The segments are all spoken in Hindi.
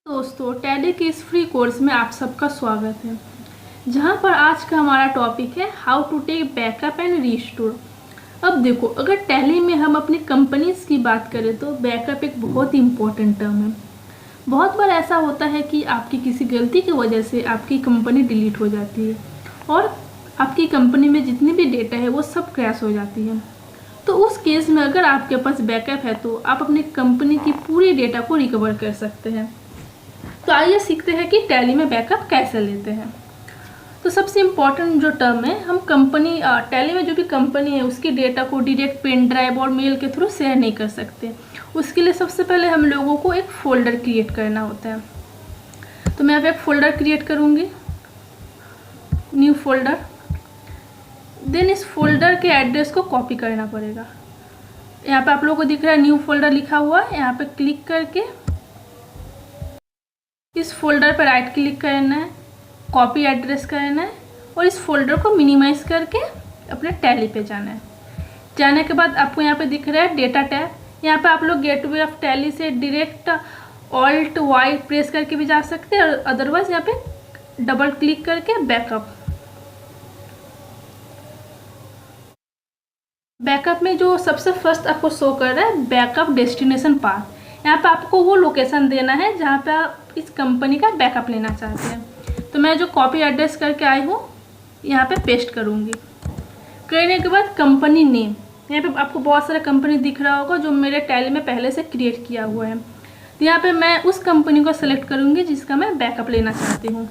दोस्तों, टैली के इस फ्री कोर्स में आप सबका स्वागत है, जहां पर आज का हमारा टॉपिक है how to take backup and restore. अब देखो, अगर टैली में हम अपनी कंपनीज की बात करें तो बैकअप एक बहुत ही इम्पोर्टेंट टर्म है। बहुत बार ऐसा होता है कि आपकी किसी गलती की वजह से आपकी कंपनी डिलीट हो जाती है और आपकी कंपनी में जितनी भी डेटा है वो सब क्रैश हो जाती है। तो उस केस में अगर आपके पास बैकअप है तो आप अपनी कंपनी की पूरी डेटा को रिकवर कर सकते हैं। तो आइए सीखते हैं कि टैली में बैकअप कैसे लेते हैं। तो सबसे इम्पॉर्टेंट जो टर्म है, हम कंपनी टैली में जो भी कंपनी है उसकी डेटा को डायरेक्ट पेन ड्राइव और मेल के थ्रू शेयर नहीं कर सकते। उसके लिए सबसे पहले हम लोगों को एक फ़ोल्डर क्रिएट करना होता है। तो मैं अब एक फ़ोल्डर क्रिएट करूँगी, न्यू फोल्डर। देन इस फोल्डर के एड्रेस को कॉपी करना पड़ेगा। यहाँ पे आप लोगों को दिख रहा है न्यू फोल्डर लिखा हुआ है। यहाँ पे क्लिक करके इस फोल्डर पर राइट क्लिक करना है, कॉपी एड्रेस करना है और इस फोल्डर को मिनिमाइज करके अपने टैली पे जाना है। जाने के बाद आपको यहाँ पे दिख रहा है डेटा टैब। यहाँ पे आप लोग गेटवे ऑफ टैली से डायरेक्ट ऑल्ट वाई प्रेस करके भी जा सकते हैं और अदरवाइज यहाँ पे डबल क्लिक करके बैकअप में जो सबसे फर्स्ट आपको शो कर रहा है बैकअप डेस्टिनेशन पाथ। यहाँ पे आपको वो लोकेशन देना है जहाँ पे आप इस कंपनी का बैकअप लेना चाहते हैं। तो मैं जो कॉपी एड्रेस करके आई हूँ यहाँ पे पेस्ट करूँगी। करने के बाद कंपनी नेम, यहाँ पे आपको बहुत सारा कंपनी दिख रहा होगा जो मेरे टैली में पहले से क्रिएट किया हुआ है। तो यहाँ पे मैं उस कंपनी को सेलेक्ट करूँगी जिसका मैं बैकअप लेना चाहती हूँ।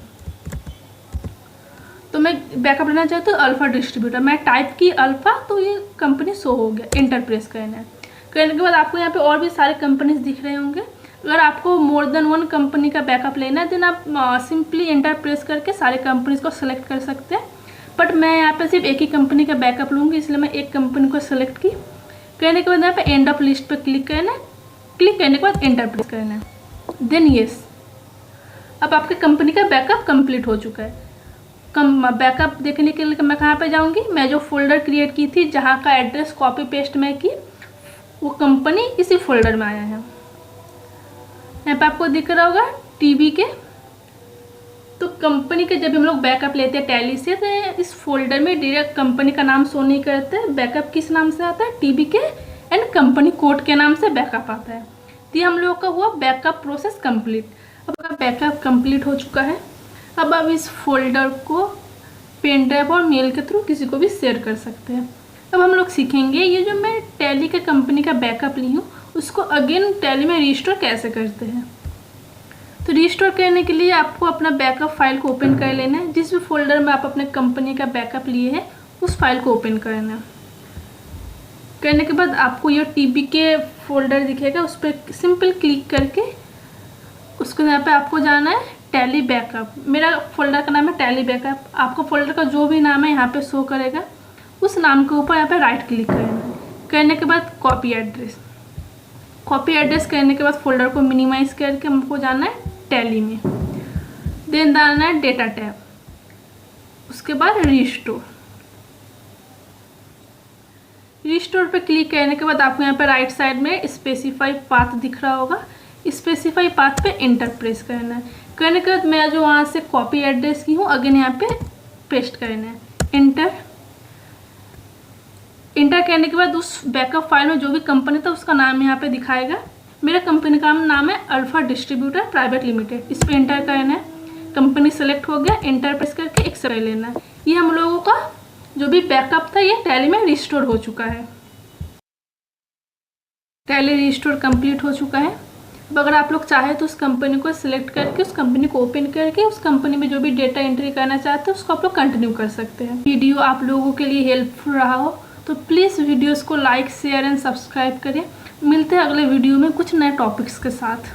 तो मैं बैकअप लेना चाहती हूँ अल्फ़ा डिस्ट्रीब्यूटर। मैं टाइप की अल्फ़ा, तो ये कंपनी शो हो गया। एंटर प्रेस करना है। करने के बाद आपको यहाँ पे और भी सारे कंपनीज दिख रहे होंगे। अगर आपको मोर देन वन कंपनी का बैकअप लेना है देन आप सिंपली एंटर प्रेस करके सारे कंपनीज को सेलेक्ट कर सकते हैं। बट मैं यहाँ पे सिर्फ एक ही कंपनी का बैकअप लूँगी, इसलिए मैं एक कंपनी को सेलेक्ट की। करने के बाद यहाँ पे एंड ऑफ लिस्ट पर क्लिक करना है। क्लिक करने के बाद एंटर प्रेस करना है, देन येस। अब आपके कंपनी का बैकअप कंप्लीट हो चुका है। बैकअप देखने के लिए मैं कहाँ पे जाऊँगी, मैं जो फोल्डर क्रिएट की थी जहाँ का एड्रेस कॉपी पेस्ट मैं की, वो कंपनी इसी फोल्डर में आया है। यहाँ पे आपको दिख रहा होगा टीबी के। तो कंपनी के जब हम लोग बैकअप लेते हैं टैली से तो इस फोल्डर में डायरेक्ट कंपनी का नाम शो नहीं करते हैं। बैकअप किस नाम से आता है, टीबी के एंड कंपनी कोड के नाम से बैकअप आता है। तो ये हम लोग का हुआ बैकअप प्रोसेस कंप्लीट। अब बैकअप कंप्लीट हो चुका है। अब आप इस फोल्डर को पेन ड्राइव और मेल के थ्रू किसी को भी शेयर कर सकते हैं। अब हम लोग सीखेंगे ये जो मैं टैली के कंपनी का बैकअप ली हूँ उसको अगेन टैली में रिस्टोर कैसे करते हैं। तो रिस्टोर करने के लिए आपको अपना बैकअप फाइल को ओपन कर लेना है। जिस भी फोल्डर में आप अपने कंपनी का बैकअप लिए हैं उस फाइल को ओपन करना है। करने के बाद आपको ये टीबी के फोल्डर दिखेगा, उस पर सिंपल क्लिक करके उसको यहाँ पे आपको जाना है टैली बैकअप। मेरा फोल्डर का नाम है टैली बैकअप। आपको फोल्डर का जो भी नाम है यहाँ पे शो करेगा, उस नाम के ऊपर यहाँ पे राइट क्लिक करना है। करने के बाद कॉपी एड्रेस। कॉपी एड्रेस करने के बाद फोल्डर को मिनिमाइज करके हमको जाना है टैली में। देन डालना है डेटा टैब, उसके बाद रिस्टोर। रिस्टोर पे क्लिक करने के बाद आपको यहाँ पे राइट साइड में स्पेसिफाई पाथ दिख रहा होगा। स्पेसिफाई पाथ पे एंटर प्रेस करना है। करने के बाद मैं जो वहाँ से कॉपी एड्रेस की हूँ अगेन यहाँ पे पेस्ट करना है। एंटर करने के बाद उस बैकअप फाइल में जो भी कंपनी था उसका नाम यहाँ पे दिखाएगा। मेरा कंपनी का नाम है अल्फ़ा डिस्ट्रीब्यूटर प्राइवेट लिमिटेड। इस पर एंटर करना है। कंपनी सेलेक्ट हो गया। एंटर प्रेस करके एक्सेप्ट कर लेना है। ये हम लोगों का जो भी बैकअप था ये टैली में रिस्टोर हो चुका है। टैली रिस्टोर कंप्लीट हो चुका है। अब अगर आप लोग चाहे तो उस कंपनी को सिलेक्ट करके उस कंपनी को ओपन करके उस कंपनी में जो भी डेटा एंट्री करना चाहते हैं उसको आप लोग कंटिन्यू कर सकते हैं। वीडियो आप लोगों के लिए हेल्पफुल रहा हो तो प्लीज़ वीडियोस को लाइक शेयर एंड सब्सक्राइब करें। मिलते हैं अगले वीडियो में कुछ नए टॉपिक्स के साथ।